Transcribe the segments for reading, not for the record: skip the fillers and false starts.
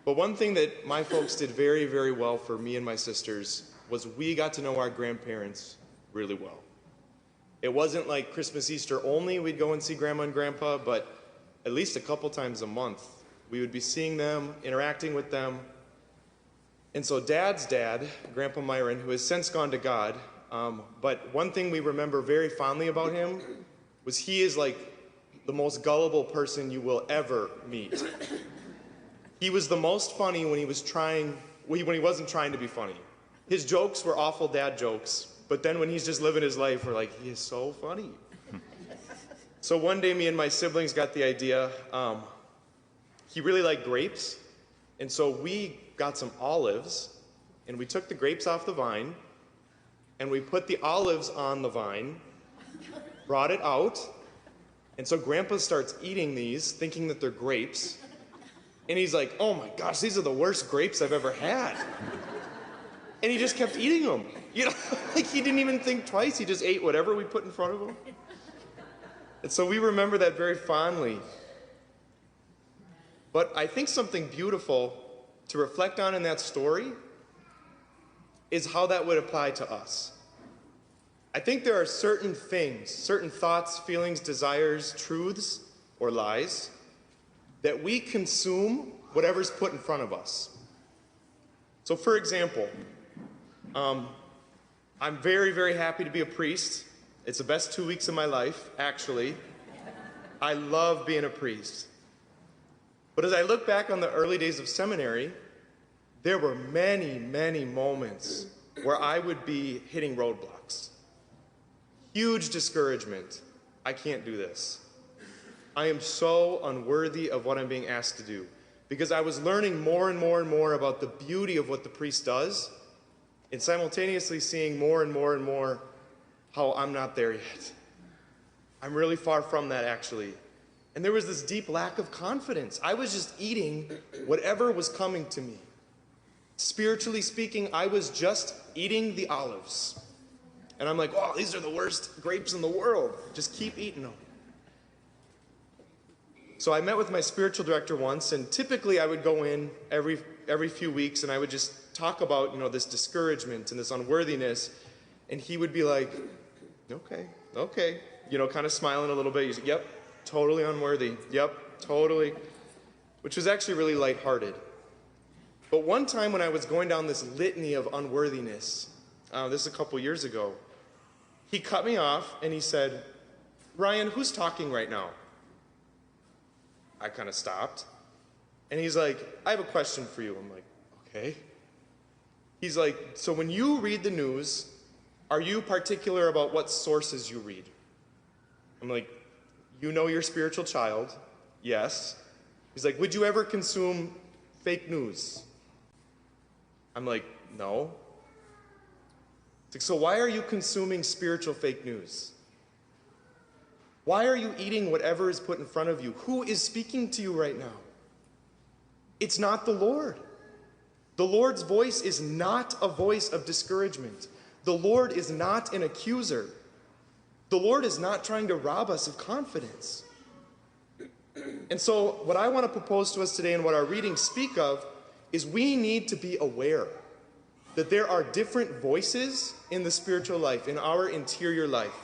But one thing that my folks did very, very well for me and my sisters was we got to know our grandparents really well. It wasn't like Christmas, Easter only we'd go and see Grandma and Grandpa, but at least a couple times a month we would be seeing them, interacting with them. And so Dad's dad, Grandpa Myron, who has since gone to God, but one thing we remember very fondly about him was he is like the most gullible person you will ever meet. He was the most funny when he wasn't trying to be funny. His jokes were awful dad jokes, but then when he's just living his life, we're like, he is so funny. So one day me and my siblings got the idea, he really liked grapes, and so we got some olives, and we took the grapes off the vine, and we put the olives on the vine, brought it out, and so Grandpa starts eating these, thinking that they're grapes, and he's like, oh my gosh, these are the worst grapes I've ever had. And he just kept eating them. You know, like he didn't even think twice, he just ate whatever we put in front of him. And so we remember that very fondly. But I think something beautiful to reflect on in that story is how that would apply to us. I think there are certain things, certain thoughts, feelings, desires, truths, or lies that we consume whatever's put in front of us. So for example, I'm very, very happy to be a priest. It's the best 2 weeks of my life, actually. I love being a priest. But as I look back on the early days of seminary, there were many, many moments where I would be hitting roadblocks. Huge discouragement. I can't do this. I am so unworthy of what I'm being asked to do. Because I was learning more and more and more about the beauty of what the priest does, and simultaneously seeing more and more and more how I'm not there yet. I'm really far from that, actually. And there was this deep lack of confidence. I was just eating whatever was coming to me. Spiritually speaking, I was just eating the olives. And I'm like, oh, these are the worst grapes in the world. Just keep eating them. So I met with my spiritual director once, and typically I would go in every few weeks, and I would just talk about, this discouragement and this unworthiness, and he would be like, okay, kind of smiling a little bit. He's like, yep, totally unworthy. Yep, totally. Which was actually really lighthearted. But one time when I was going down this litany of unworthiness, this is a couple years ago, he cut me off and he said, Ryan, who's talking right now? I kind of stopped. And he's like, I have a question for you. I'm like, okay. He's like, so when you read the news, are you particular about what sources you read? I'm like, you know your spiritual child. Yes. He's like, would you ever consume fake news? I'm like, no. He's like, so why are you consuming spiritual fake news? Why are you eating whatever is put in front of you? Who is speaking to you right now? It's not the Lord. The Lord's voice is not a voice of discouragement. The Lord is not an accuser. The Lord is not trying to rob us of confidence. And so what I want to propose to us today and what our readings speak of is we need to be aware that there are different voices in the spiritual life, in our interior life.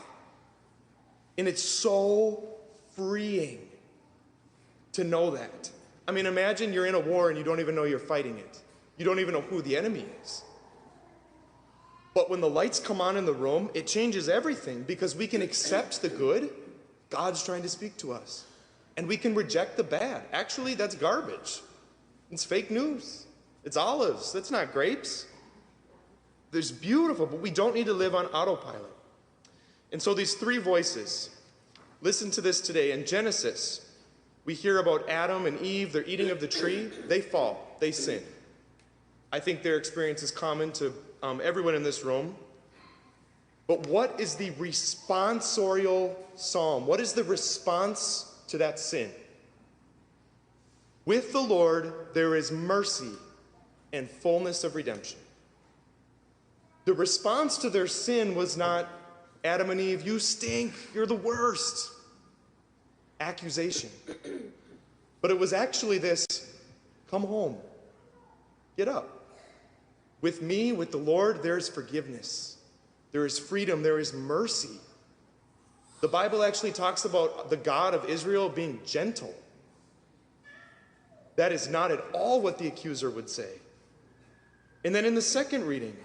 And it's so freeing to know that. I mean, imagine you're in a war and you don't even know you're fighting it. You don't even know who the enemy is. But when the lights come on in the room, it changes everything because we can accept the good. God's trying to speak to us. And we can reject the bad. Actually, that's garbage. It's fake news. It's olives. That's not grapes. There's beautiful, but we don't need to live on autopilot. And so these three voices, listen to this today. In Genesis, we hear about Adam and Eve. They're eating of the tree. They fall. They sin. I think their experience is common to everyone in this room. But what is the responsorial psalm? What is the response to that sin? With the Lord, there is mercy and fullness of redemption. The response to their sin was not, Adam and Eve, you stink, you're the worst. Accusation. But it was actually this, come home, Get up. With me, with the Lord, there is forgiveness. There is freedom. There is mercy. The Bible actually talks about the God of Israel being gentle. That is not at all what the accuser would say. And then in the second reading,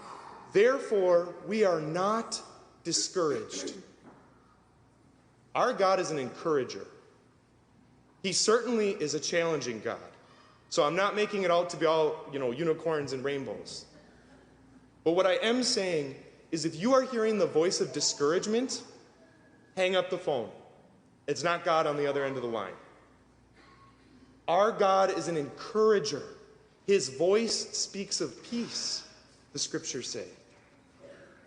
therefore we are not discouraged. Our God is an encourager. He certainly is a challenging God. So I'm not making it out to be all, unicorns and rainbows. But what I am saying is if you are hearing the voice of discouragement, hang up the phone. It's not God on the other end of the line. Our God is an encourager. His voice speaks of peace, the scriptures say.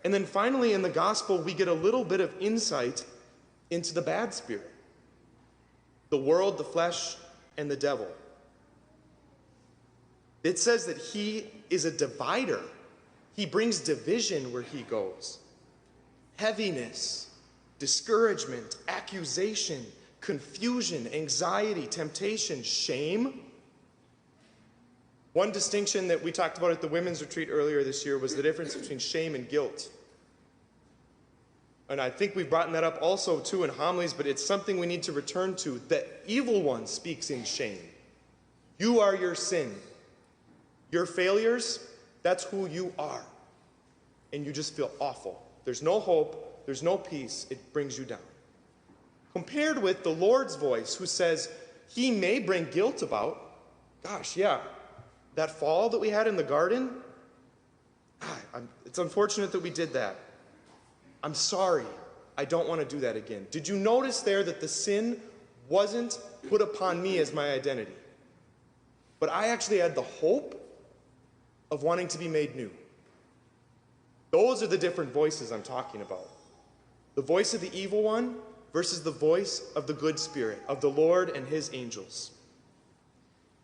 And then finally in the gospel, we get a little bit of insight into the bad spirit. The world, the flesh, and the devil. It says that he is a divider. He brings division where he goes. Heaviness, discouragement, accusation, confusion, anxiety, temptation, shame. One distinction that we talked about at the women's retreat earlier this year was the difference between shame and guilt. And I think we've brought that up also too in homilies, but it's something we need to return to. The evil one speaks in shame. You are your sin. Your failures, that's who you are. And you just feel awful. There's no hope. There's no peace. It brings you down. Compared with the Lord's voice who says he may bring guilt about, gosh, yeah, that fall that we had in the garden, it's unfortunate that we did that. I'm sorry. I don't want to do that again. Did you notice there that the sin wasn't put upon me as my identity? But I actually had the hope of wanting to be made new. Those are the different voices I'm talking about. The voice of the evil one versus the voice of the good spirit, of the Lord and his angels.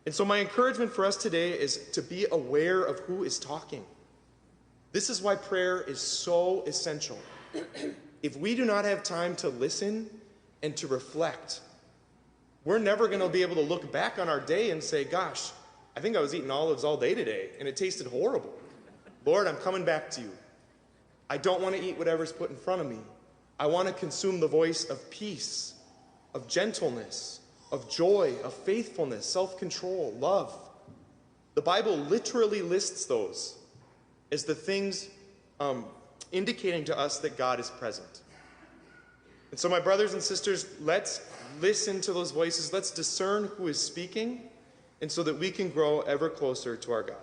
And so my encouragement for us today is to be aware of who is talking. This is why prayer is so essential. If we do not have time to listen and to reflect, we're never going to be able to look back on our day and say, gosh, I think I was eating olives all day today and it tasted horrible. Lord, I'm coming back to you. I don't want to eat whatever's put in front of me. I want to consume the voice of peace, of gentleness, of joy, of faithfulness, self-control, love. The Bible literally lists those as the things indicating to us that God is present. And so my brothers and sisters, let's listen to those voices. Let's discern who is speaking, and so that we can grow ever closer to our God.